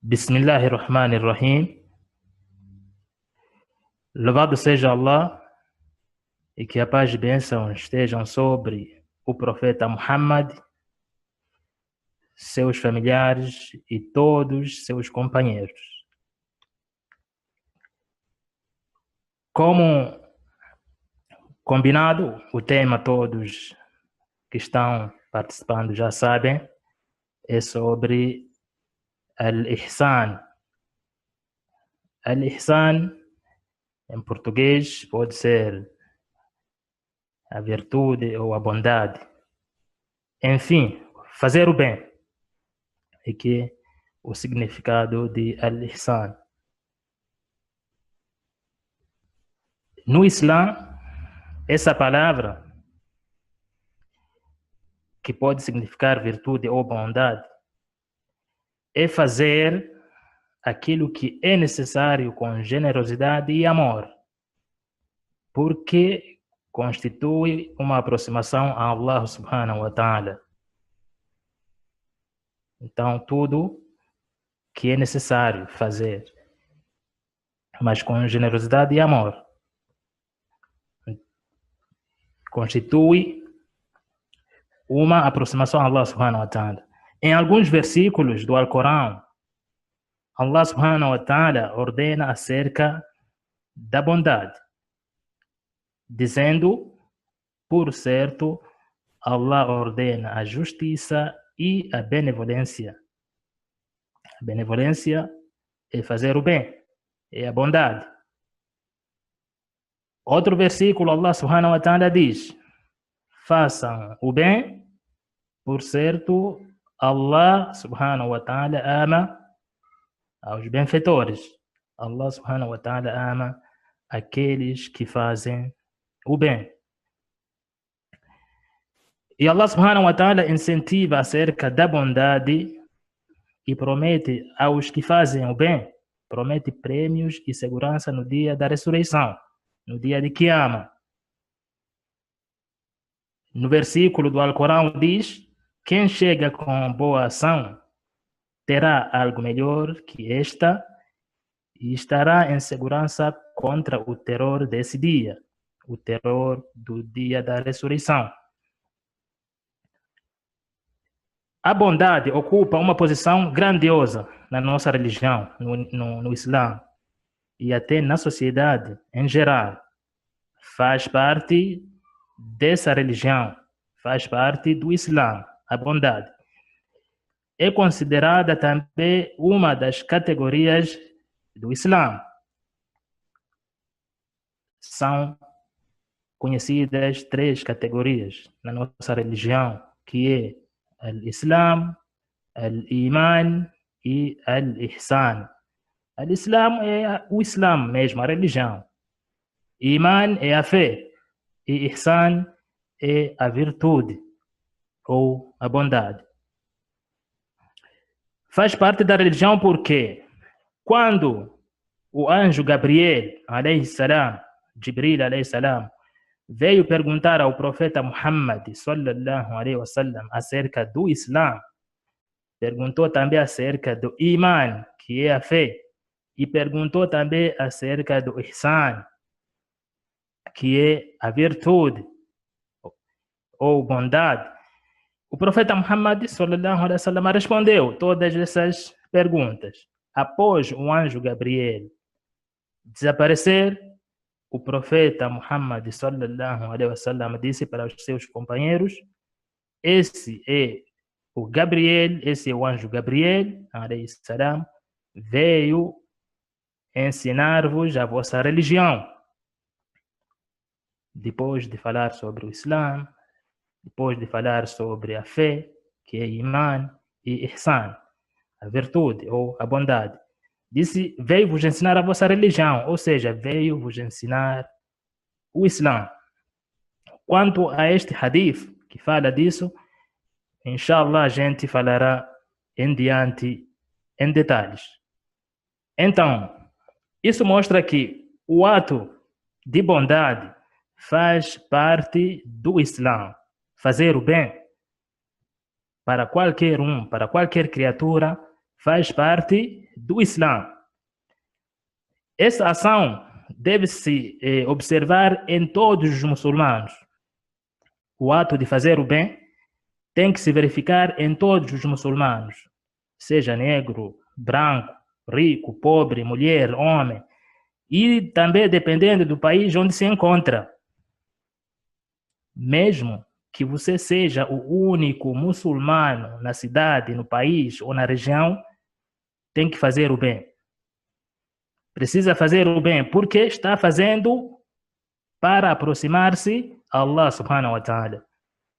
Bismillahirrahmanirrahim. Louvado seja Allah e que a paz e bênção estejam sobre o profeta Muhammad, seus familiares e todos seus companheiros. Como combinado, o tema todos que estão participando já sabem, é sobre Al-Ihsan. Al-Ihsan, em português, pode ser a virtude ou a bondade. Enfim, fazer o bem. É que é o significado de Al-Ihsan. No Islã, essa palavra, que pode significar virtude ou bondade, é fazer aquilo que é necessário com generosidade e amor, porque constitui uma aproximação a Allah subhanahu wa ta'ala. Então, tudo que é necessário fazer, mas com generosidade e amor, constitui uma aproximação a Allah subhanahu wa ta'ala. Em alguns versículos do Alcorão, Allah subhanahu wa ta'ala ordena acerca da bondade, dizendo, por certo, Allah ordena a justiça e a benevolência. A benevolência é fazer o bem, é a bondade. Outro versículo, Allah subhanahu wa ta'ala diz, façam o bem, por certo, Allah subhanahu wa ta'ala ama aos benfeitores. Allah subhanahu wa ta'ala ama aqueles que fazem o bem. E Allah subhanahu wa ta'ala incentiva acerca da bondade e promete aos que fazem o bem, promete prêmios e segurança no dia da ressurreição, no dia de Qiyamah. No versículo do Alcorão diz, quem chega com boa ação terá algo melhor que esta e estará em segurança contra o terror desse dia, o terror do dia da ressurreição. A bondade ocupa uma posição grandiosa na nossa religião, no Islã, e até na sociedade em geral. Faz parte dessa religião, faz parte do Islã, a bondade. É considerada também uma das categorias do Islã. São conhecidas 3 categorias na nossa religião, que é Al-Islam, Al-Iman e Al-Ihsan. Al-Islam é o Islã mesmo, a religião. Iman é a fé. E Ihsan é a virtude ou a bondade. Faz parte da religião porque quando o anjo Gabriel, alayhi salam, Jibril, alayhi salam, veio perguntar ao profeta Muhammad, sallallahu alaihi wasallam, acerca do Islã, perguntou também acerca do Iman, que é a fé, e perguntou também acerca do Ihsan, que é a virtude ou bondade. O profeta Muhammad, sallallahu alaihi wasallam, respondeu todas essas perguntas. Após o anjo Gabriel desaparecer, o profeta Muhammad, sallallahu alaihi wasallam, disse para os seus companheiros, esse é o Gabriel, esse é o anjo Gabriel, alayhi salam, veio ensinar-vos a vossa religião. Depois de falar sobre o Islã, depois de falar sobre a fé, que é Iman e Ihsan, a virtude ou a bondade, disse, veio vos ensinar a vossa religião, ou seja, veio vos ensinar o Islã. Quanto a este hadith que fala disso, inshallah a gente falará em diante em detalhes. Então, isso mostra que o ato de bondade faz parte do Islã. Fazer o bem para qualquer criatura faz parte do Islã. Essa ação deve-se observar em todos os muçulmanos. O ato de fazer o bem tem que se verificar em todos os muçulmanos, seja negro, branco, rico, pobre, mulher, homem, e também dependendo do país onde se encontra. Mesmo que você seja o único muçulmano na cidade, no país ou na região, tem que fazer o bem. Precisa fazer o bem porque está fazendo para aproximar-se a Allah subhanahu wa ta'ala.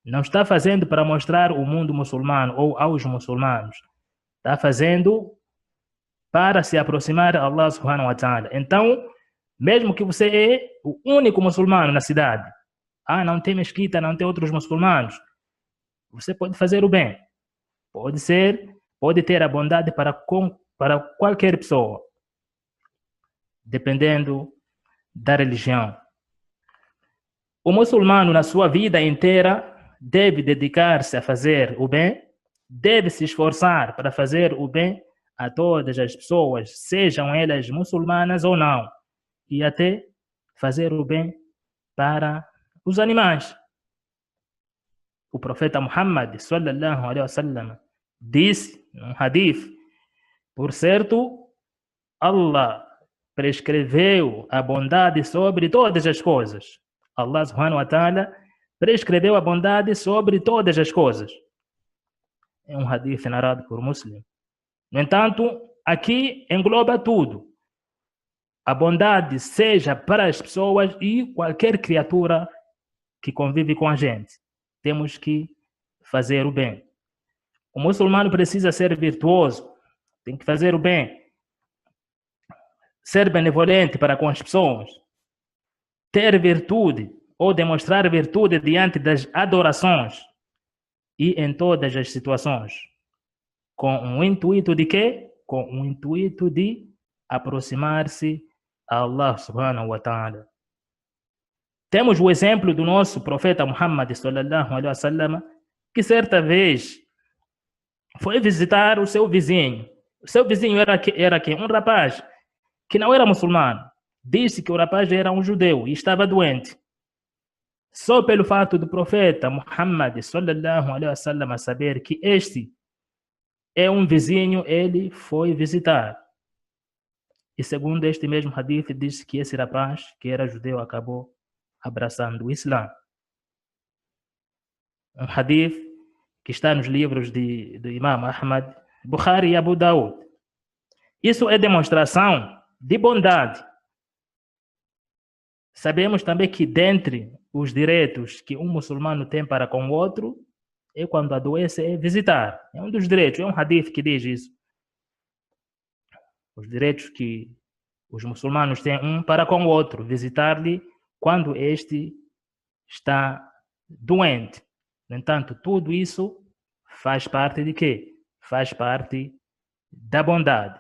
Não está fazendo para mostrar o mundo muçulmano ou aos muçulmanos. Está fazendo para se aproximar a Allah subhanahu wa ta'ala. Então, mesmo que você é o único muçulmano na cidade, não tem mesquita, não tem outros muçulmanos, você pode fazer o bem. Pode ter a bondade para qualquer pessoa, dependendo da religião. O muçulmano, na sua vida inteira, deve dedicar-se a fazer o bem, deve se esforçar para fazer o bem a todas as pessoas, sejam elas muçulmanas ou não, e até fazer o bem para os animais. O profeta Muhammad sallallahu alaihi wasallam disse num hadith: por certo, Allah prescreveu a bondade sobre todas as coisas. Allah subhanahu wa ta'ala prescreveu a bondade sobre todas as coisas. É um hadith narrado por Muslim. No entanto, aqui engloba tudo. A bondade seja para as pessoas e qualquer criatura que convive com a gente. Temos que fazer o bem. O muçulmano precisa ser virtuoso, tem que fazer o bem, ser benevolente para com as pessoas, ter virtude ou demonstrar virtude diante das adorações e em todas as situações. Com o intuito de quê? Com o intuito de aproximar-se a Allah subhanahu wa ta'ala. Temos o exemplo do nosso profeta Muhammad sallallahu alaihi wasallam, que certa vez foi visitar o seu vizinho. O seu vizinho era quem? Um rapaz que não era muçulmano. Disse que o rapaz era um judeu e estava doente. Só pelo fato do profeta Muhammad sallallahu alaihi wasallam saber que este é um vizinho, ele foi visitar. E segundo este mesmo hadith, diz que esse rapaz, que era judeu, acabou abraçando o Islã. Um hadith que está nos livros do Imam Ahmad, Bukhari e Abu Daud. Isso é demonstração de bondade. Sabemos também que dentre os direitos que um muçulmano tem para com o outro, é quando adoece, é visitar. É um dos direitos, é um hadith que diz isso. Os direitos que os muçulmanos têm um para com o outro, visitar-lhe quando este está doente. No entanto, tudo isso faz parte de quê? Faz parte da bondade.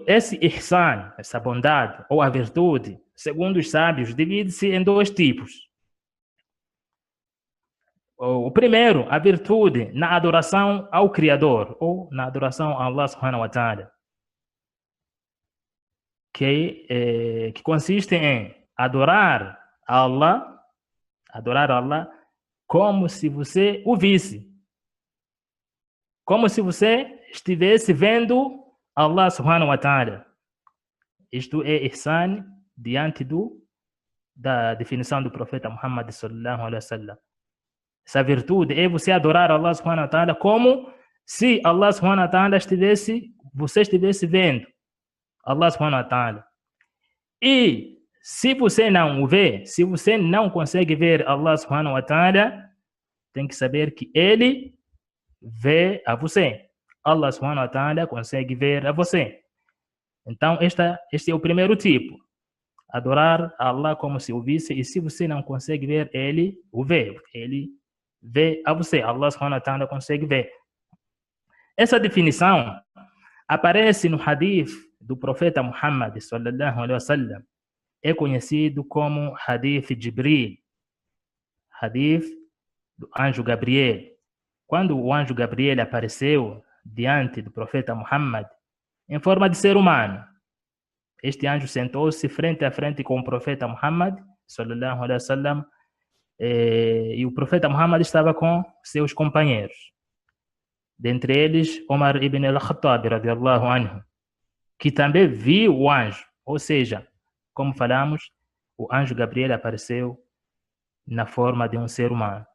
Esse ihsan, essa bondade ou a virtude, segundo os sábios, divide-se em dois tipos. O primeiro, a virtude na adoração ao Criador ou na adoração a Allah subhanahu wa ta'ala, que consiste em adorar a Allah como se você o visse, como se você estivesse vendo Allah subhanahu wa ta'ala. Isto é ihsan diante da definição do profeta Muhammad sallallahu alaihi wasallam. Essa virtude é você adorar Allah subhanahu wa ta'ala como se Allah subhanahu wa ta'ala você estivesse vendo Allah subhanahu wa ta'ala. E se você não o vê, se você não consegue ver Allah subhanahu wa ta'ala, tem que saber que ele vê a você. Allah subhanahu wa ta'ala consegue ver a você. Então, este é o primeiro tipo. Adorar a Allah como se o visse, e se você não consegue ver, ele o vê. Ele vê a você. Allah subhanahu wa ta'ala consegue ver. Essa definição aparece no hadith do profeta Muhammad sallallahu alaihi wasallam. É conhecido como hadith Jibril, hadith do anjo Gabriel. Quando o anjo Gabriel apareceu diante do profeta Muhammad em forma de ser humano. Este anjo sentou-se frente a frente com o profeta Muhammad, sallallahu alaihi wasallam, e o profeta Muhammad estava com seus companheiros. Dentre eles, Omar ibn al-Khattab, radiyallahu anhu, que também viu o anjo. Ou seja, como falamos, o anjo Gabriel apareceu na forma de um ser humano.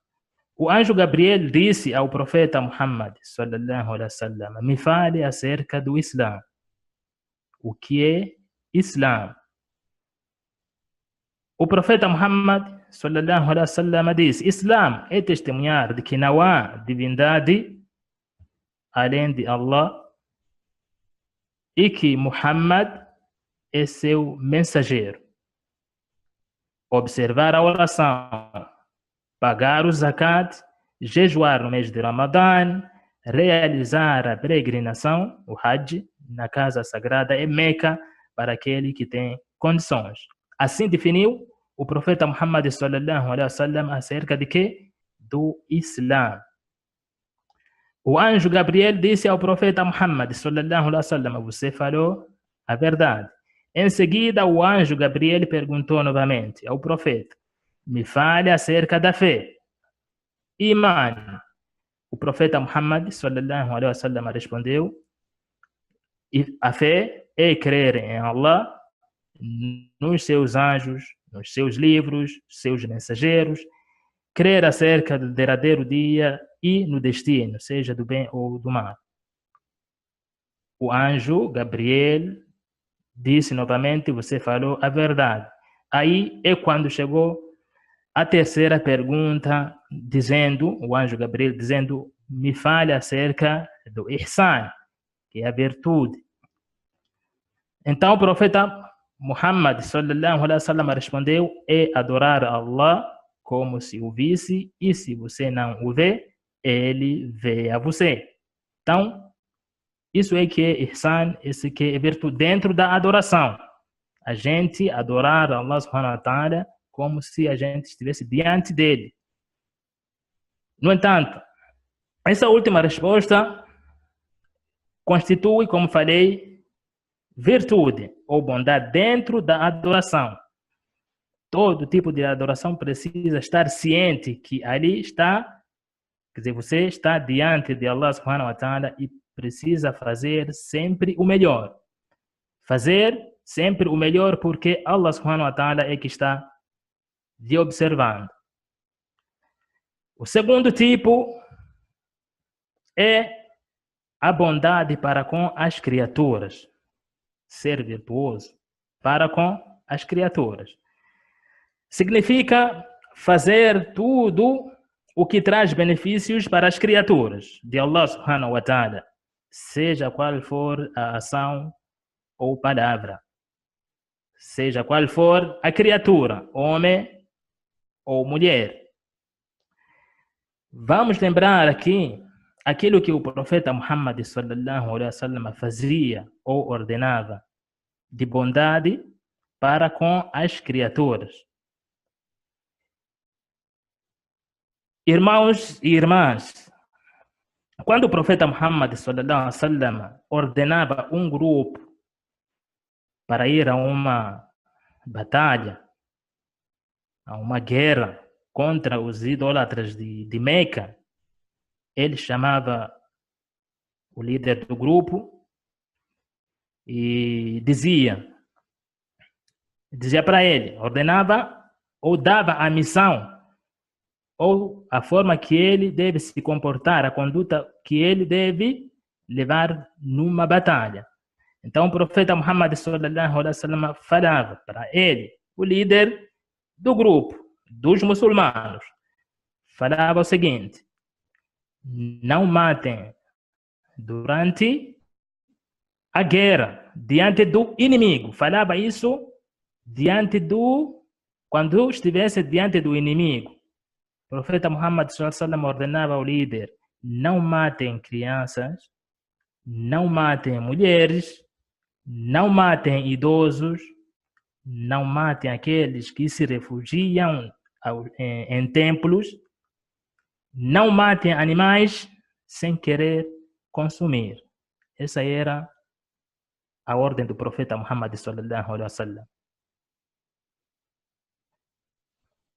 O anjo Gabriel disse ao profeta Muhammad, sallallahu alaihi wasallam, me fale acerca do Islã. O que é Islã? O profeta Muhammad, sallallahu alaihi wasallam, disse: Islã é testemunhar de que não há divindade além de Allah e que Muhammad é seu mensageiro. Observar a oração, pagar o zakat, jejuar no mês de Ramadã, realizar a peregrinação, o Hajj, na casa sagrada em Meca, para aquele que tem condições. Assim definiu o profeta Muhammad sallallahu alaihi wasallam acerca de quê? Do Islã. O anjo Gabriel disse ao profeta Muhammad sallallahu alaihi wasallam: você falou a verdade. Em seguida, o anjo Gabriel perguntou novamente ao profeta: me fale acerca da fé. Iman. O profeta Muhammad sallallahu alaihi wasallam respondeu: a fé é crer em Allah, nos seus anjos, nos seus livros, seus mensageiros, crer acerca do derradeiro dia e no destino, seja do bem ou do mal. O anjo Gabriel disse novamente: você falou a verdade. Aí é quando chegou a terceira pergunta, dizendo, o anjo Gabriel dizendo: me fale acerca do ihsan, que é a virtude. Então o profeta Muhammad sallallahu alaihi wasallam respondeu: é adorar Allah como se o visse, e se você não o vê, ele vê a você. Então, isso é que é ihsan, isso que é virtude dentro da adoração. A gente adorar Allah subhanahu wa ta'ala como se a gente estivesse diante dele. No entanto, essa última resposta constitui, como falei, virtude ou bondade dentro da adoração. Todo tipo de adoração precisa estar ciente que ali está, quer dizer, você está diante de Allah subhanahu wa ta'ala e precisa fazer sempre o melhor. Fazer sempre o melhor porque Allah subhanahu wa ta'ala é que está te observando. O segundo tipo é a bondade para com as criaturas. Ser virtuoso para com as criaturas. Significa fazer tudo o que traz benefícios para as criaturas de Allah subhanahu wa ta'ala, seja qual for a ação ou palavra, seja qual for a criatura, homem ou mulher. Vamos lembrar aqui aquilo que o profeta Muhammad sallallahu alaihi wasallam fazia ou ordenava de bondade para com as criaturas. Irmãos e irmãs, quando o profeta Muhammad sallallahu alaihi wasallam ordenava um grupo para ir a uma batalha, a uma guerra contra os idólatras de Meca, ele chamava o líder do grupo e dizia para ele, ordenava ou dava a missão ou a forma que ele deve se comportar, a conduta que ele deve levar numa batalha. Então o profeta Muhammad sallallahu alaihi wasallam falava para ele, o líder do grupo, dos muçulmanos, falava o seguinte: não matem durante a guerra, diante do inimigo. Falava isso quando estivesse diante do inimigo. O profeta Muhammad sallallahu alaihi wasallam ordenava ao líder: não matem crianças, não matem mulheres, não matem idosos, não matem aqueles que se refugiam em templos, não matem animais sem querer consumir. Essa era a ordem do profeta Muhammad sallallahu alaihi wasallam.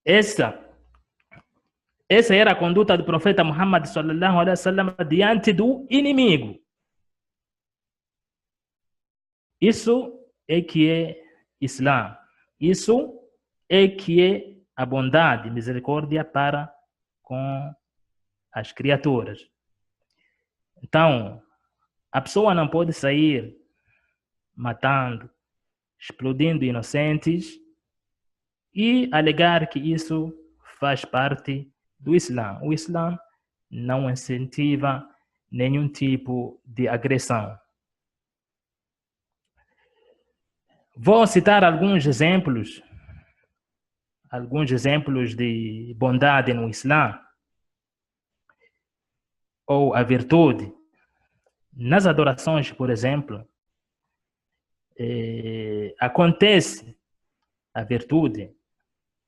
Essa era a conduta do profeta Muhammad sallallahu alaihi wasallam diante do inimigo. Isso é que é Islã. Isso é que é a bondade e misericórdia para com as criaturas. Então, a pessoa não pode sair matando, explodindo inocentes e alegar que isso faz parte do Islã. O Islã não incentiva nenhum tipo de agressão. Vou citar alguns exemplos de bondade no Islã, ou a virtude. Nas adorações, por exemplo, acontece a virtude.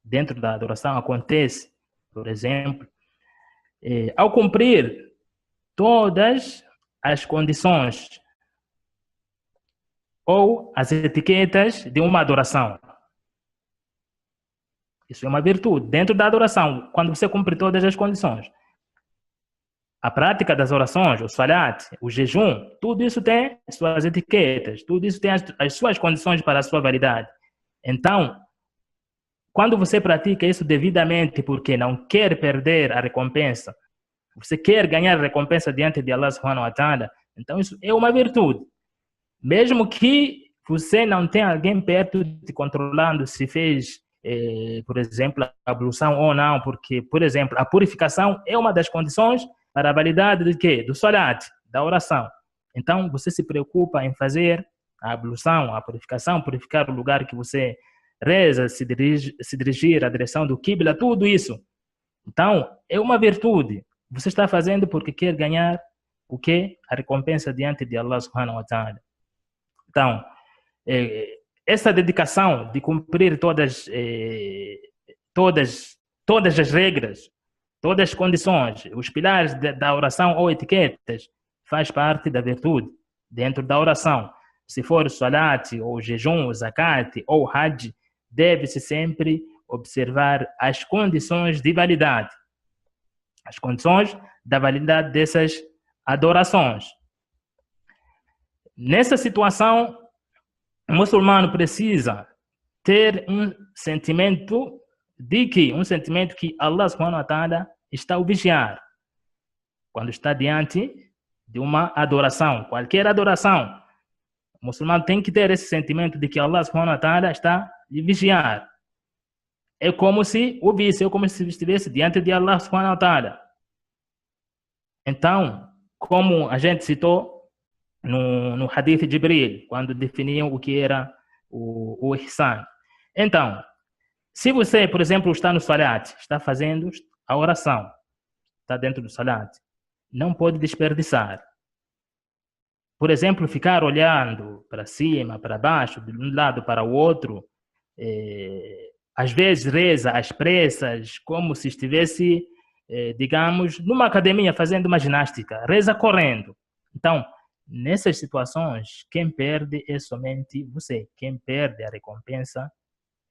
Dentro da adoração acontece, por exemplo, ao cumprir todas as condições ou as etiquetas de uma adoração. Isso é uma virtude. Dentro da adoração, quando você cumpre todas as condições. A prática das orações, o salat, o jejum, tudo isso tem suas etiquetas, tudo isso tem as suas condições para a sua validade. Então, quando você pratica isso devidamente porque não quer perder a recompensa, você quer ganhar recompensa diante de Allah subhanahu wa ta'ala, então isso é uma virtude. Mesmo que você não tenha alguém perto te controlando se fez, por exemplo, a ablução ou não, porque, por exemplo, a purificação é uma das condições para a validade do quê? Do salat, da oração. Então, você se preocupa em fazer a ablução, a purificação, purificar o lugar que você reza, se dirigir à direção do Qibla, tudo isso. Então, é uma virtude. Você está fazendo porque quer ganhar o quê? A recompensa diante de Allah subhanahu wa ta'ala. Então, essa dedicação de cumprir todas as regras, todas as condições, os pilares da oração ou etiquetas, faz parte da virtude dentro da oração. Se for salat, ou jejum, ou zakat, ou hajj, deve-se sempre observar as condições de validade. As condições da validade dessas adorações. Nessa situação, o muçulmano precisa ter um sentimento que Allah subhanahu wa ta'ala está a vigiar quando está diante de uma adoração, qualquer adoração. O muçulmano tem que ter esse sentimento de que Allah subhanahu wa ta'ala está a vigiar. É como se o visse, é como se estivesse diante de Allah subhanahu wa ta'ala. Então, como a gente citou no hadith de Jibril, quando definiam o que era o ihsan. Então, se você, por exemplo, está no salat, está fazendo a oração, está dentro do salat, não pode desperdiçar. Por exemplo, ficar olhando para cima, para baixo, de um lado para o outro, às vezes reza às pressas, como se estivesse, digamos, numa academia fazendo uma ginástica, reza correndo. Então, nessas situações, quem perde é somente você. Quem perde a recompensa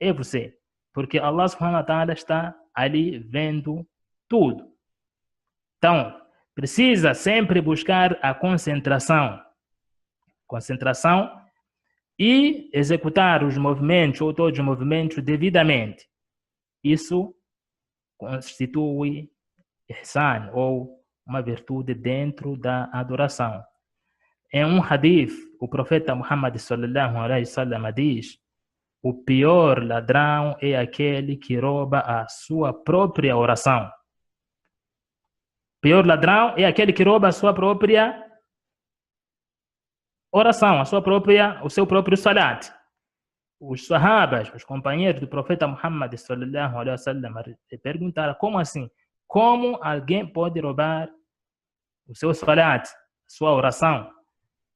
é você. Porque Allah subhanahu wa ta'ala está ali vendo tudo. Então, precisa sempre buscar a concentração. Concentração e executar os movimentos ou todos os movimentos devidamente. Isso constitui ihsan ou uma virtude dentro da adoração. Em um hadith, o profeta Muhammad sallallahu alaihi wasallam diz: o pior ladrão é aquele que rouba a sua própria oração. O pior ladrão é aquele que rouba a sua própria oração, o seu próprio salat. Os sahabas, os companheiros do profeta Muhammad sallallahu alaihi wasallam perguntaram: como assim? Como alguém pode roubar o seu salat, sua oração?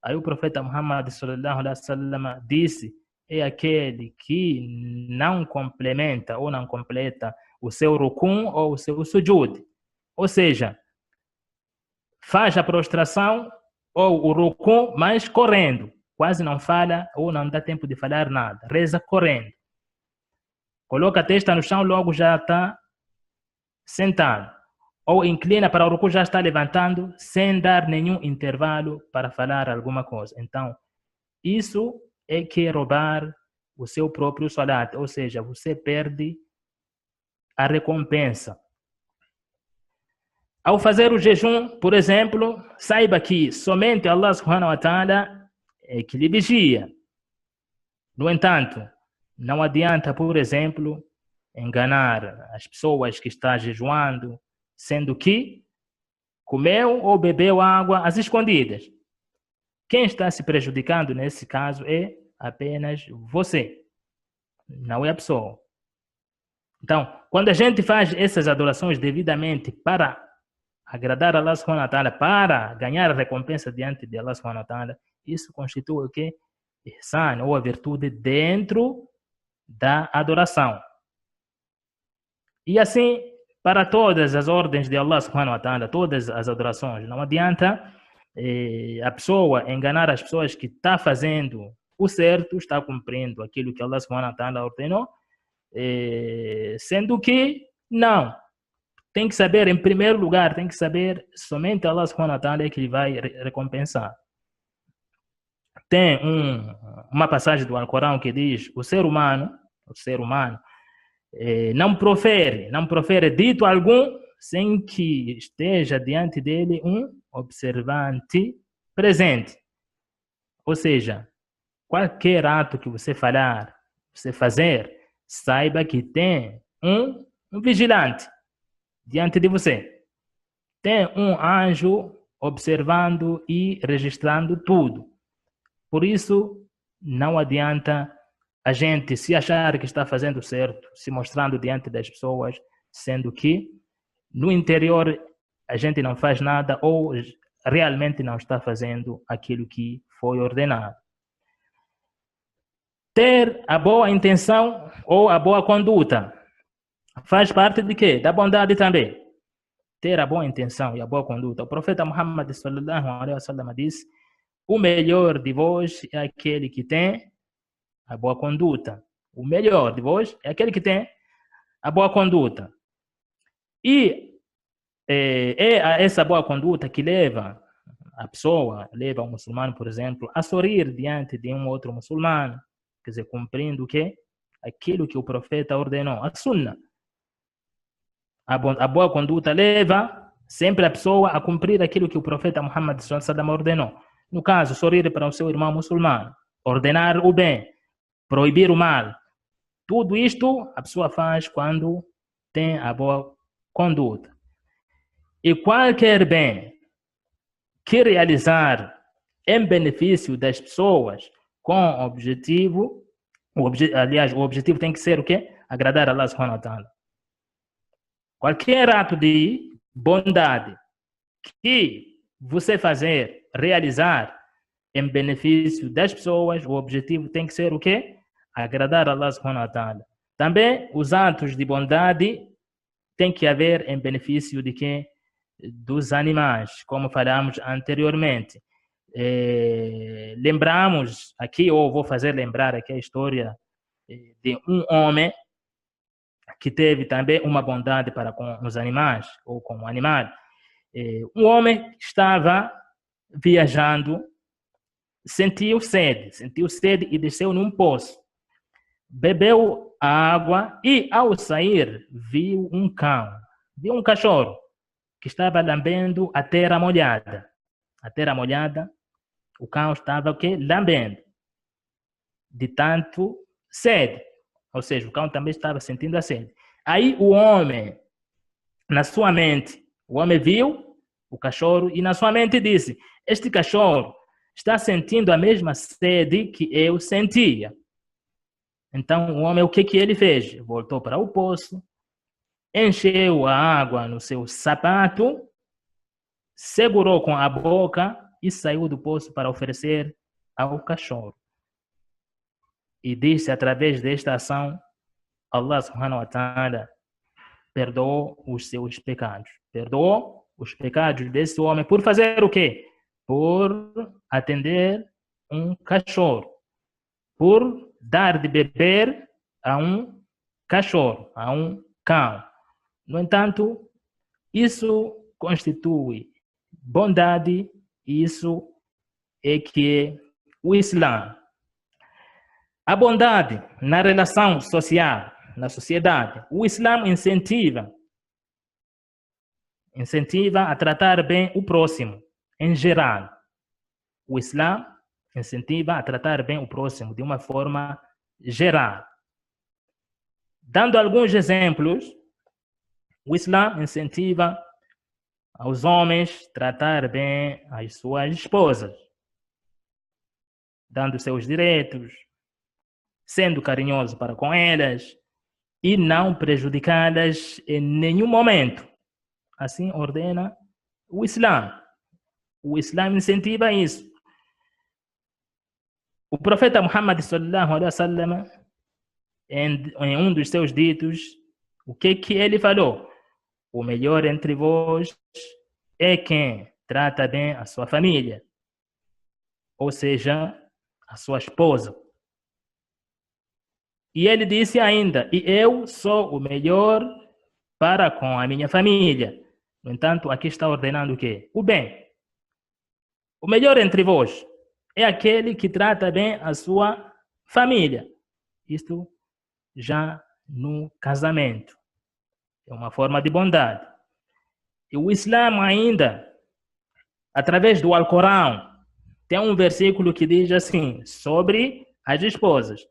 Aí o profeta Muhammad sallallahu alaihi wasallam disse: é aquele que não complementa ou não completa o seu rukun ou o seu sujud. Ou seja, faz a prostração ou o ruku, mas correndo. Quase não fala ou não dá tempo de falar nada. Reza correndo. Coloca a testa no chão, logo já está sentado. Ou inclina para o ruku, já está levantando, sem dar nenhum intervalo para falar alguma coisa. Então, isso é que é roubar o seu próprio salat, ou seja, você perde a recompensa. Ao fazer o jejum, por exemplo, saiba que somente Allah subhanahu wa ta'ala é que lhe vigia. No entanto, não adianta, por exemplo, enganar as pessoas que estão jejuando, sendo que comeu ou bebeu água às escondidas. Quem está se prejudicando nesse caso é apenas você, não é a pessoa. Então, quando a gente faz essas adorações devidamente para agradar a Allah subhanahu wa ta'ala, para ganhar a recompensa diante de Allah subhanahu wa ta'ala, isso constitui o que? Ihsan, ou a virtude dentro da adoração. E assim, para todas as ordens de Allah subhanahu wa ta'ala, todas as adorações, não adianta a pessoa enganar as pessoas que está fazendo o certo, está cumprindo aquilo que Allah subhanahu wa ta'ala ordenou, sendo que não. Tem que saber, em primeiro lugar, tem que saber somente Allah subhanahu wa ta'ala é que ele vai recompensar. Tem uma passagem do Alcorão que diz: o ser humano não profere dito algum sem que esteja diante dele um observante presente. Ou seja, qualquer ato que você falar, você fazer, saiba que tem um vigilante diante de você. Tem um anjo observando e registrando tudo. Por isso, não adianta a gente se achar que está fazendo certo, se mostrando diante das pessoas, sendo que no interior a gente não faz nada ou realmente não está fazendo aquilo que foi ordenado. Ter a boa intenção ou a boa conduta faz parte de quê? Da bondade também. Ter a boa intenção e a boa conduta. O profeta Muhammad sallallahu alaihi wasallam disse: o melhor de vós é aquele que tem a boa conduta. O melhor de vós é aquele que tem a boa conduta. E é essa boa conduta que leva a pessoa, leva um muçulmano, por exemplo, a sorrir diante de um outro muçulmano, quer dizer, cumprindo o quê? Aquilo que o profeta ordenou, a sunna. A boa conduta leva sempre a pessoa a cumprir aquilo que o profeta Muhammad sallallahu alaihi wasallam ordenou. No caso, sorrir para o seu irmão muçulmano, ordenar o bem, proibir o mal. Tudo isto a pessoa faz quando tem a boa conduta. E qualquer bem que realizar em benefício das pessoas com objetivo, aliás, o objetivo tem que ser o quê? Agradar a Allah subhanahu wa ta'ala. Qualquer ato de bondade que você realizar em benefício das pessoas, o objetivo tem que ser o quê? Agradar a Allah subhanahu wa ta'ala. Também os atos de bondade tem que haver em benefício de quem? Dos animais, como falamos anteriormente. Lembramos aqui, ou vou fazer lembrar aqui a história de um homem que teve também uma bondade para com os animais, ou com o animal. Um homem estava viajando, sentiu sede e desceu num poço. Bebeu a água e, ao sair, viu um cachorro que estava lambendo a terra molhada. A terra molhada, o cão estava o quê? Lambendo. De tanto sede. Ou seja, o cão também estava sentindo a sede. Aí o homem, na sua mente, o homem viu o cachorro e na sua mente disse: este cachorro está sentindo a mesma sede que eu sentia. Então o homem, o que ele fez? Voltou para o poço, encheu a água no seu sapato, segurou com a boca e saiu do poço para oferecer ao cachorro. E disse, através desta ação, Allah subhanahu wa ta'ala perdoou os seus pecados. Perdoou os pecados desse homem por fazer o quê? por atender um cachorro, por dar de beber a um cachorro, a um cão. No entanto, isso constitui bondade, e isso é que é o Islã. A bondade na relação social, na sociedade, o Islã incentiva a tratar bem o próximo, em geral. O Islã incentiva a tratar bem o próximo de uma forma geral. Dando alguns exemplos, o Islã incentiva aos homens tratar bem as suas esposas, dando seus direitos, sendo carinhoso para com elas e não prejudicá-las em nenhum momento. Assim ordena o Islã. O Islã incentiva isso. O profeta Muhammad sallallahu alaihi wasallam, em um dos seus ditos, o que ele falou? O melhor entre vós é quem trata bem a sua família, ou seja, a sua esposa. E ele disse ainda, e eu sou o melhor para com a minha família. No entanto, aqui está ordenando o quê? O bem. O melhor entre vós é aquele que trata bem a sua família. Isto já no casamento. É uma forma de bondade. E o Islã ainda, através do Alcorão, tem um versículo que diz assim, sobre as esposas,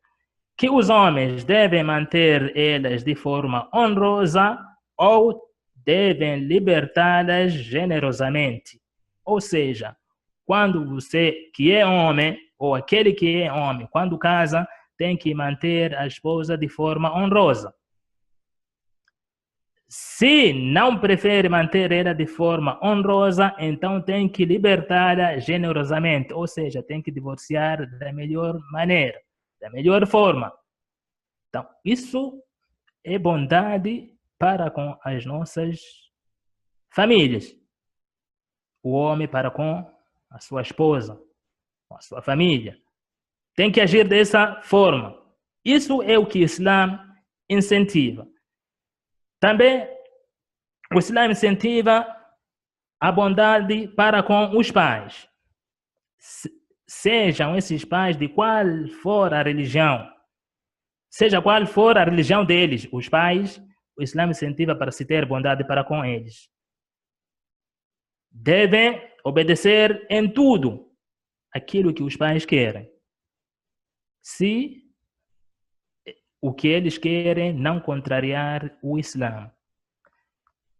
que os homens devem manter elas de forma honrosa ou devem libertá-las generosamente. Ou seja, quando você que é homem, ou aquele que é homem, quando casa, tem que manter a esposa de forma honrosa. Se não prefere manter ela de forma honrosa, então tem que libertá-la generosamente, ou seja, tem que divorciar da melhor maneira, da melhor forma. Então, isso é bondade para com as nossas famílias. O homem para com a sua esposa, com a sua família. Tem que agir dessa forma. Isso é o que o Islã incentiva. Também o Islã incentiva a bondade para com os pais. Sejam esses pais de qual for a religião, seja qual for a religião deles, os pais, o Islã incentiva para se ter bondade para com eles. Devem obedecer em tudo aquilo que os pais querem. Se o que eles querem não contrariar o Islã.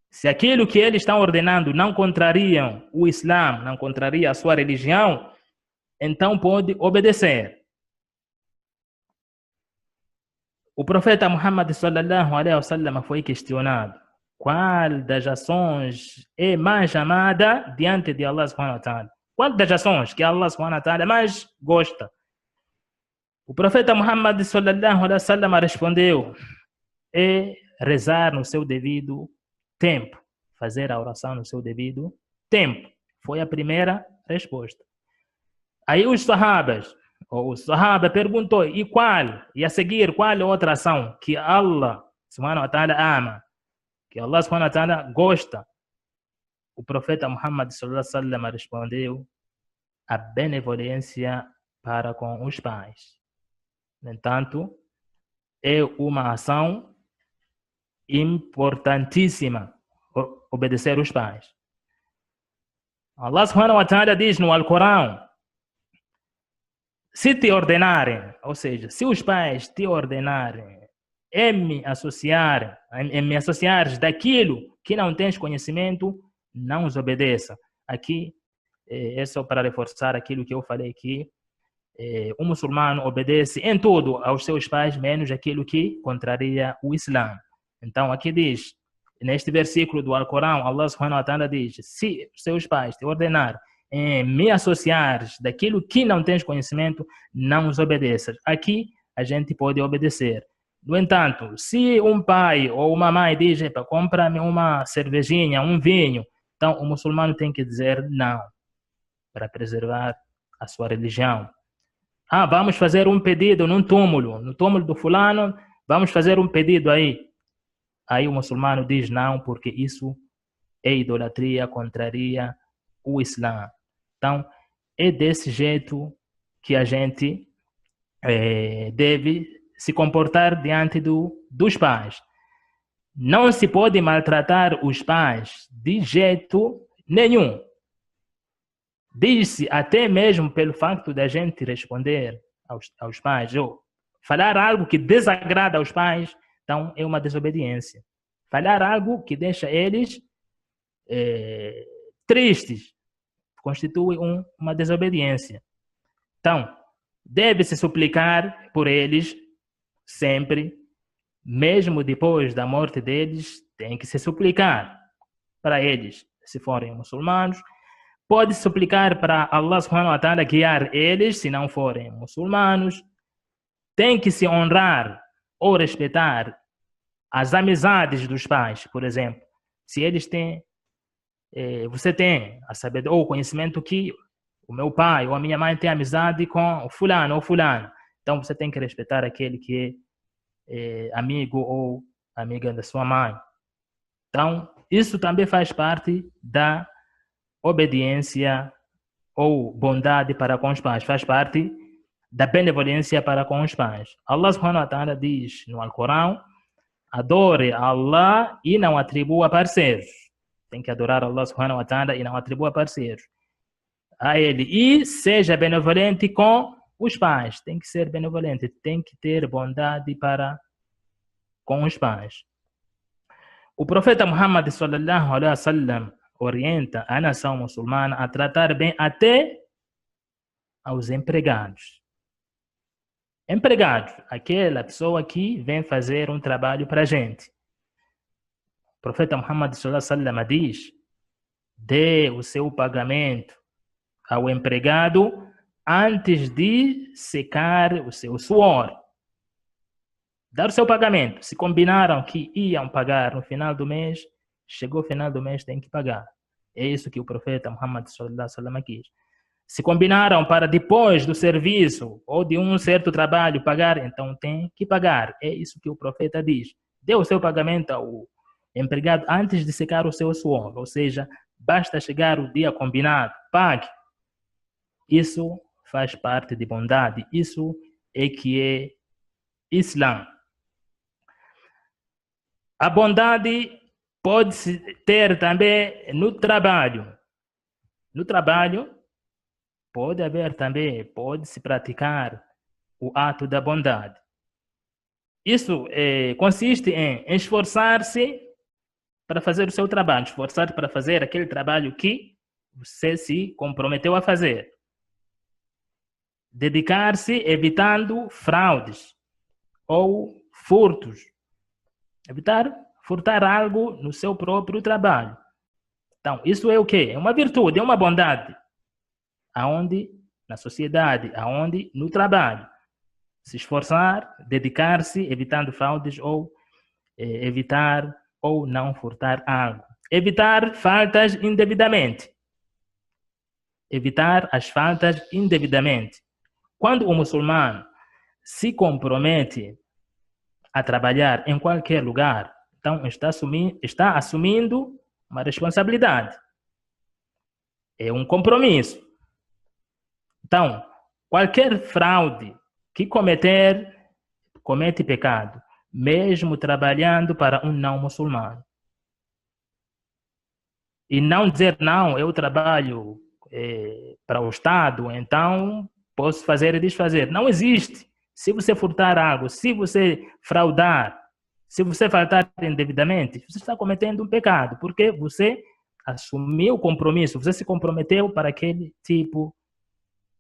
Se aquilo que eles estão ordenando não contrariam o Islã, não contraria a sua religião, então pode obedecer. O profeta Muhammad sallallahu alaihi wasallam foi questionado qual das ações é mais amada diante de Allah subhanahu wa ta'ala. Qual das ações que Allah subhanahu wa ta'ala mais gosta? O profeta Muhammad sallallahu alaihi wasallam respondeu: é rezar no seu devido tempo, fazer a oração no seu devido tempo. Foi a primeira resposta. Aí os sahabas, ou o sahaba perguntou, e qual? E a seguir, qual outra ação que Allah subhanahu wa ta'ala ama, que Allah subhanahu wa ta'ala gosta? O profeta Muhammad sallallahu alaihi wasallam respondeu: a benevolência para com os pais. No entanto, é uma ação importantíssima obedecer os pais. Allah subhanahu wa ta'ala diz no Alcorão: se te ordenarem, ou seja, se os pais te ordenarem em me associares daquilo que não tens conhecimento, não os obedeça. Aqui é só para reforçar aquilo que eu falei aqui. O muçulmano obedece em tudo aos seus pais, menos aquilo que contraria o Islã. Então aqui diz, neste versículo do Alcorão, Allah subhanahu wa ta'ala diz: se seus pais te ordenarem me associares daquilo que não tens conhecimento, não os obedeças. Aqui a gente pode obedecer. No entanto, se um pai ou uma mãe diz: compra-me uma cervejinha, um vinho, então o muçulmano tem que dizer não. para preservar a sua religião. Vamos fazer um pedido no túmulo do fulano, vamos fazer um pedido aí. Aí o muçulmano diz não, porque isso é idolatria, contraria o Islã. Então, é desse jeito que a gente deve se comportar diante dos pais. Não se pode maltratar os pais de jeito nenhum. Diz-se até mesmo pelo facto da gente responder aos pais, ou falar algo que desagrada aos pais, então é uma desobediência. Falar algo que deixa eles tristes constitui uma desobediência. Então, deve-se suplicar por eles sempre, mesmo depois da morte deles, tem que se suplicar para eles, se forem muçulmanos. Pode suplicar para Allah subhanahu wa ta'ala guiar eles, se não forem muçulmanos. Tem que se honrar ou respeitar as amizades dos pais, por exemplo. Se eles têm, você tem a sabedoria ou o conhecimento que o meu pai ou a minha mãe tem amizade com o fulano ou fulano, então você tem que respeitar aquele que é amigo ou amiga da sua mãe. Então, isso também faz parte da obediência ou bondade para com os pais, faz parte da benevolência para com os pais. Allah subhanahu wa ta'ala diz no Alcorão: adore Allah e não atribua parceiros. Tem que adorar Allah subhanahu wa ta'ala e não atribua parceiros a ele. E seja benevolente com os pais. Tem que ser benevolente, tem que ter bondade para com os pais. O profeta Muhammad sallallahu alaihi wasallam orienta a nação muçulmana a tratar bem até aos empregados. Empregados, aquela pessoa que vem fazer um trabalho para a gente. O profeta Muhammad sallallahu alaihi wasallam diz: dê o seu pagamento ao empregado antes de secar o seu suor. Dar o seu pagamento. Se combinaram que iam pagar no final do mês, chegou o final do mês, tem que pagar. É isso que o profeta Muhammad sallallahu alaihi wasallam quis. Se combinaram para depois do serviço ou de um certo trabalho pagar, então tem que pagar. É isso que o profeta diz. Dê o seu pagamento ao empregado antes de secar o seu suor. Ou seja, basta chegar o dia combinado, pague. Isso faz parte de bondade. Isso é que é Islã. A bondade pode-se ter também no trabalho. No trabalho, pode haver também, pode-se praticar o ato da bondade. Isso consiste em esforçar-se para fazer o seu trabalho, esforçar para fazer aquele trabalho que você se comprometeu a fazer. Dedicar-se evitando fraudes ou furtos. Evitar furtar algo no seu próprio trabalho. Então, isso é o quê? É uma virtude, é uma bondade. Aonde? Na sociedade, aonde? No trabalho. Se esforçar, dedicar-se, evitando fraudes ou evitar ou não furtar algo. Evitar faltas indevidamente. Evitar as faltas indevidamente. Quando o muçulmano se compromete a trabalhar em qualquer lugar, então está assumindo uma responsabilidade. É um compromisso. Então, qualquer fraude que comete pecado, mesmo trabalhando para um não muçulmano. E não dizer, não, eu trabalho para o Estado, então posso fazer e desfazer. Não existe. Se você furtar algo, se você fraudar, se você faltar indevidamente, você está cometendo um pecado, porque você assumiu o compromisso, você se comprometeu para aquele tipo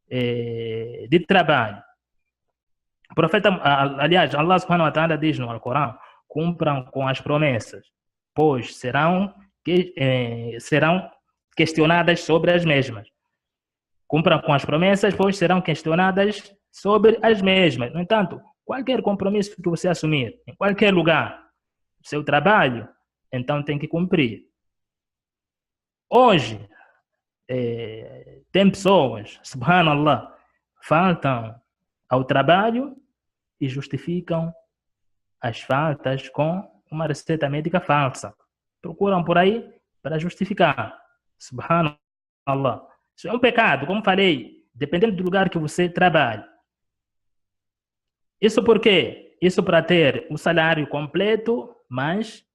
de trabalho. O profeta, aliás, Allah subhanahu wa ta'ala diz no Alcorão: cumpram com as promessas, pois serão questionadas sobre as mesmas. Cumpram com as promessas, pois serão questionadas sobre as mesmas. No entanto, qualquer compromisso que você assumir, em qualquer lugar, seu trabalho, então tem que cumprir. Hoje, tem pessoas, subhanallah, faltam ao trabalho e justificam as faltas com uma receita médica falsa. Procuram por aí para justificar. Subhanallah. Isso é um pecado, como falei, dependendo do lugar que você trabalha. Isso por quê? Isso para ter o salário completo, mas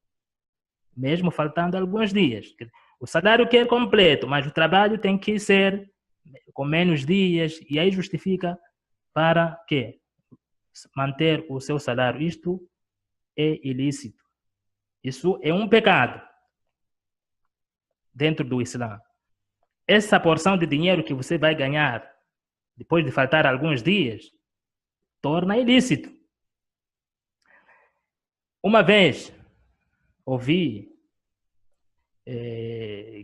mesmo faltando alguns dias. O salário quer completo, mas o trabalho tem que ser com menos dias, e aí justifica para quê? Manter o seu salário. Isto é ilícito. Isso é um pecado dentro do Islã. Essa porção de dinheiro que você vai ganhar depois de faltar alguns dias torna ilícito. Uma vez ouvi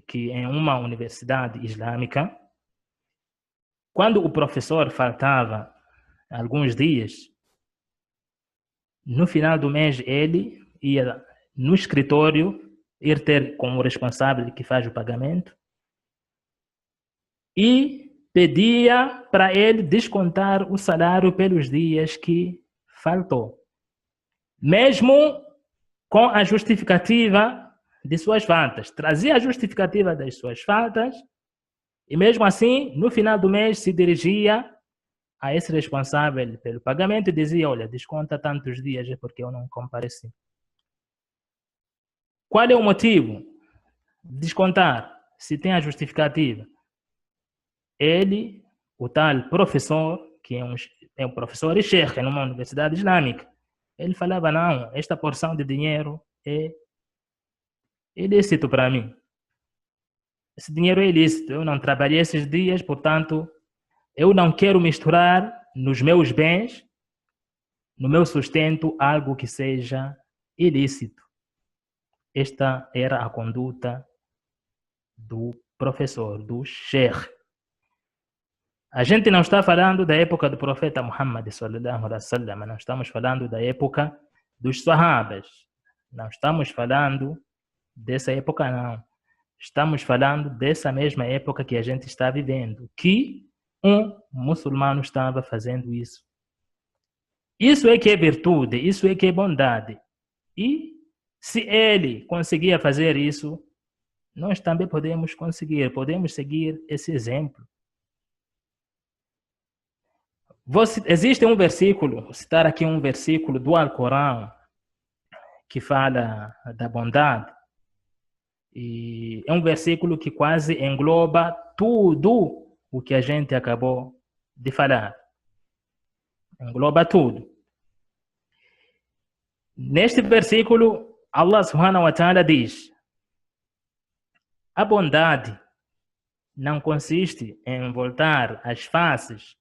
que em uma universidade islâmica, quando o professor faltava alguns dias, no final do mês ele ia no escritório ir ter com o responsável que faz o pagamento e pedia para ele descontar o salário pelos dias que faltou, mesmo com a justificativa de suas faltas. Trazia a justificativa das suas faltas e mesmo assim, no final do mês, se dirigia a esse responsável pelo pagamento e dizia: olha, desconta tantos dias porque eu não compareci. Qual é o motivo de descontar se tem a justificativa? Ele, o tal professor, que é um professor e sheikh numa universidade islâmica, ele falava: não, esta porção de dinheiro é ilícito para mim. Esse dinheiro é ilícito, eu não trabalhei esses dias, portanto, eu não quero misturar nos meus bens, no meu sustento, algo que seja ilícito. Esta era a conduta do professor, do sheikh. A gente não está falando da época do profeta Muhammad sallallahu alaihi wasallam, não estamos falando da época dos sahabas, não estamos falando dessa época, não. Estamos falando dessa mesma época que a gente está vivendo, que um muçulmano estava fazendo isso. Isso é que é virtude, isso é que é bondade. E se ele conseguia fazer isso, nós também podemos conseguir, podemos seguir esse exemplo. Existe um versículo, vou citar aqui um versículo do Alcorão que fala da bondade. E é um versículo que quase engloba tudo o que a gente acabou de falar. Engloba tudo. Neste versículo, Allah subhanahu wa ta'ala diz: a bondade não consiste em voltar as faces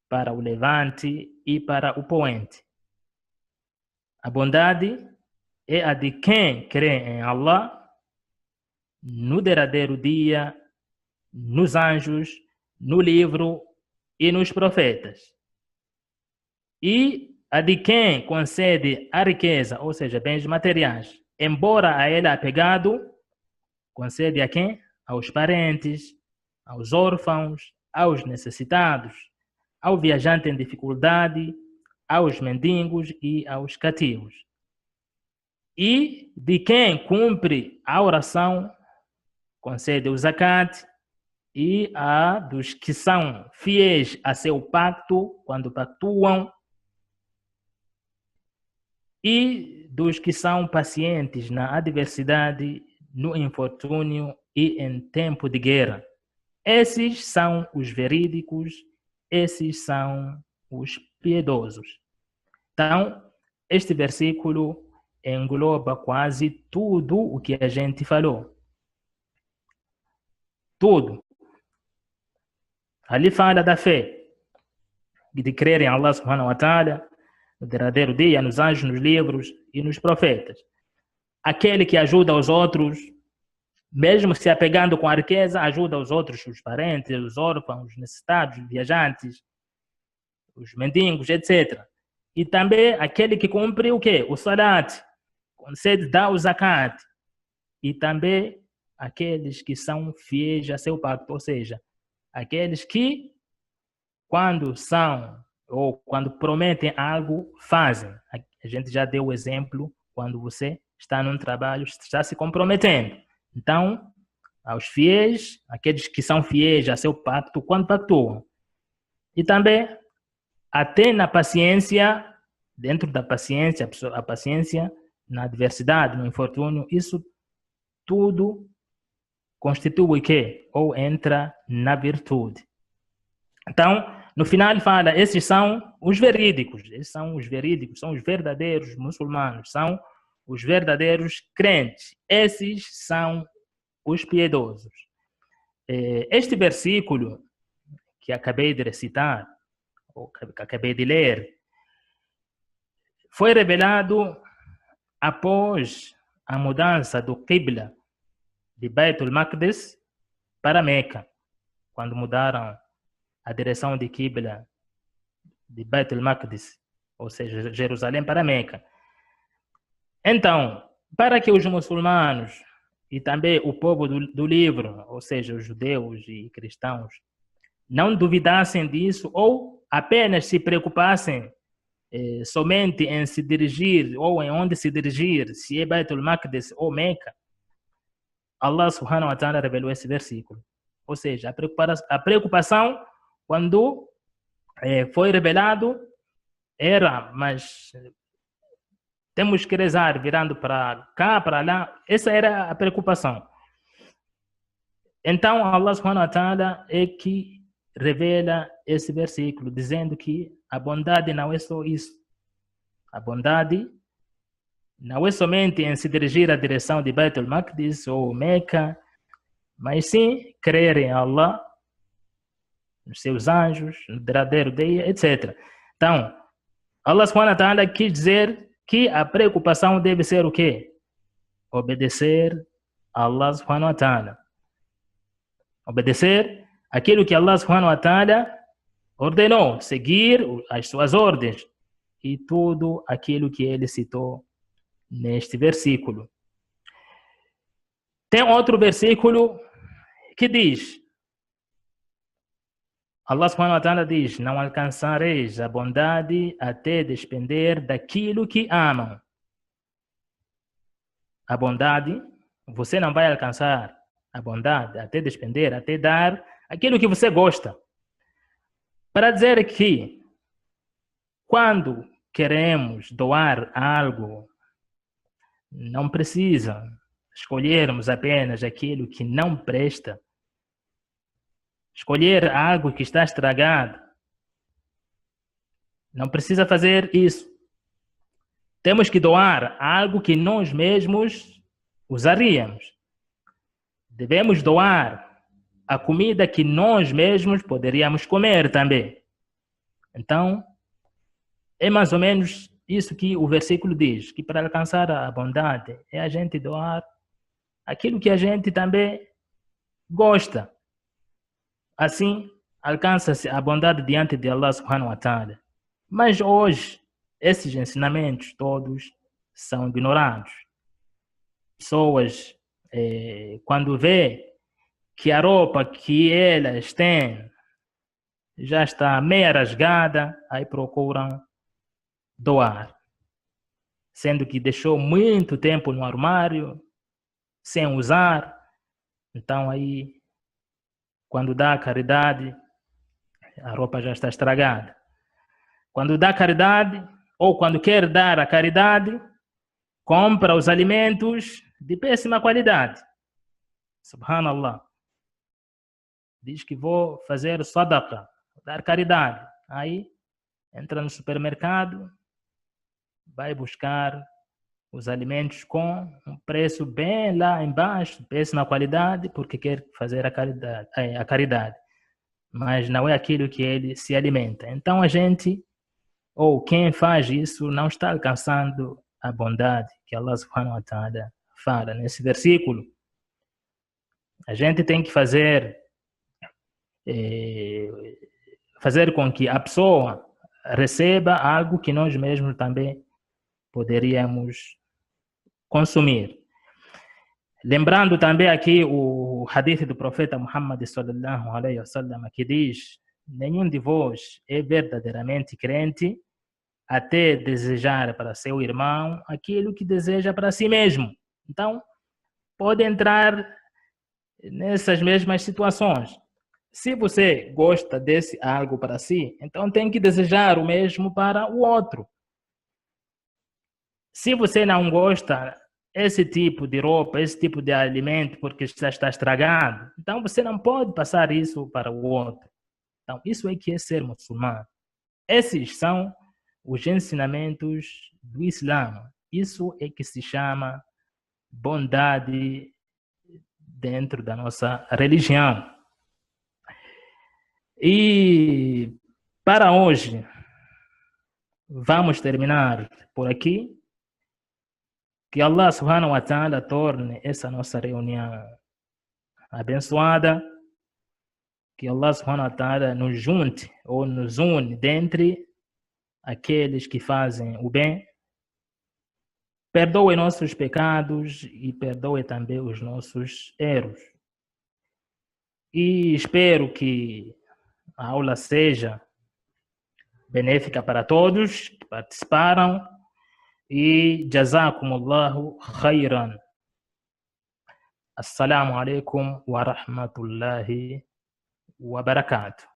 para o levante e para o poente. A bondade é a de quem crê em Allah, no derradeiro dia, nos anjos, no livro e nos profetas. E a de quem concede a riqueza, ou seja, bens materiais, embora a ele apegado, concede a quem? Aos parentes, aos órfãos, aos necessitados, ao viajante em dificuldade, aos mendigos e aos cativos. E de quem cumpre a oração, concede o zakat, e a dos que são fiéis a seu pacto, quando pactuam, e dos que são pacientes na adversidade, no infortúnio e em tempo de guerra. Esses são os verídicos, esses são os piedosos. Então, este versículo engloba quase tudo o que a gente falou. Tudo. Ali fala da fé, de crer em Allah subhanahu wa ta'ala, no derradeiro dia, nos anjos, nos livros e nos profetas. Aquele que ajuda os outros, mesmo se apegando com a riqueza, ajuda os outros, os parentes, os órfãos, os necessitados, os viajantes, os mendigos, etc. E também aquele que cumpre o quê? O salat, concede, dá o zakat. E também aqueles que são fiéis a seu pacto, ou seja, aqueles que quando são ou quando prometem algo, fazem. A gente já deu o exemplo quando você está num trabalho, está se comprometendo. Então, aos fiéis, aqueles que são fiéis a seu pacto, quando pactuam. E também, até na paciência, dentro da paciência, a paciência na adversidade, no infortúnio, isso tudo constitui o quê? Ou entra na virtude. Então, no final ele fala, esses são os verídicos, são os verdadeiros muçulmanos, são os verdadeiros crentes, esses são os piedosos. Este versículo que acabei de recitar, ou que acabei de ler, foi revelado após a mudança do Qibla de Beit al-Maqdis para Meca, quando mudaram a direção de Qibla de Beit al-Maqdis, ou seja, Jerusalém para Meca. Então, para que os muçulmanos e também o povo do livro, ou seja, os judeus e cristãos, não duvidassem disso ou apenas se preocupassem somente em se dirigir ou em onde se dirigir, se é Beit al-Maqdis ou Meca, Allah subhanahu wa ta'ala revelou esse versículo. Ou seja, a preocupação quando foi revelado era, mas temos que rezar virando para cá, para lá. Essa era a preocupação. Então, Allah subhanahu wa ta'ala é que revela esse versículo, dizendo que a bondade não é só isso. A bondade não é somente em se dirigir à direção de Beit al-Maqdis ou Meca, mas sim crer em Allah, nos seus anjos, no derradeiro dia, etc. Então, Allah subhanahu wa ta'ala quis dizer que a preocupação deve ser o quê? Obedecer a Allah subhanahu wa ta'ala. Obedecer aquilo que Allah subhanahu wa ta'ala ordenou, seguir as suas ordens e tudo aquilo que ele citou neste versículo. Tem outro versículo que diz, Allah subhanahu wa ta'ala diz, não alcançareis a bondade até despender daquilo que amam. A bondade, você não vai alcançar a bondade até despender, até dar aquilo que você gosta. Para dizer que quando queremos doar algo, não precisa escolhermos apenas aquilo que não presta. Escolher algo que está estragado. Não precisa fazer isso. Temos que doar algo que nós mesmos usaríamos. Devemos doar a comida que nós mesmos poderíamos comer também. Então, é mais ou menos isso que o versículo diz, que para alcançar a bondade é a gente doar aquilo que a gente também gosta. Assim, alcança-se a bondade diante de Allah subhanahu wa ta'ala. Mas hoje, esses ensinamentos todos são ignorados. Pessoas, quando vê que a roupa que elas têm já está meia rasgada, aí procuram doar. Sendo que deixou muito tempo no armário, sem usar. Então aí, quando dá caridade, a roupa já está estragada. Quando dá caridade, ou quando quer dar a caridade, compra os alimentos de péssima qualidade. Subhanallah. Diz que vou fazer sadaqa, dar caridade. Aí, entra no supermercado, vai buscar os alimentos com um preço bem lá embaixo, péssima qualidade, porque quer fazer a caridade. Mas não é aquilo que ele se alimenta. Então a gente, ou quem faz isso, não está alcançando a bondade que Allah subhanahu wa ta'ala fala nesse versículo. A gente tem que fazer com que a pessoa receba algo que nós mesmos também poderíamos consumir. Lembrando também aqui o hadith do profeta Muhammad sallallahu alaihi wasallam, que diz: nenhum de vós é verdadeiramente crente até desejar para seu irmão aquilo que deseja para si mesmo. Então, pode entrar nessas mesmas situações. Se você gosta desse algo para si, então tem que desejar o mesmo para o outro. Se você não gosta esse tipo de roupa, esse tipo de alimento, porque está estragado, então você não pode passar isso para o outro. Então, isso é que é ser muçulmano. Esses são os ensinamentos do Islã. Isso é que se chama bondade dentro da nossa religião. E para hoje, vamos terminar por aqui. Que Allah subhanahu wa ta'ala torne essa nossa reunião abençoada. Que Allah subhanahu wa ta'ala nos junte ou nos une dentre aqueles que fazem o bem. Perdoe nossos pecados e perdoe também os nossos erros. E espero que a aula seja benéfica para todos que participaram. E jazakumullahu khairan. Assalamu alaikum wa rahmatullahi wa barakatuh.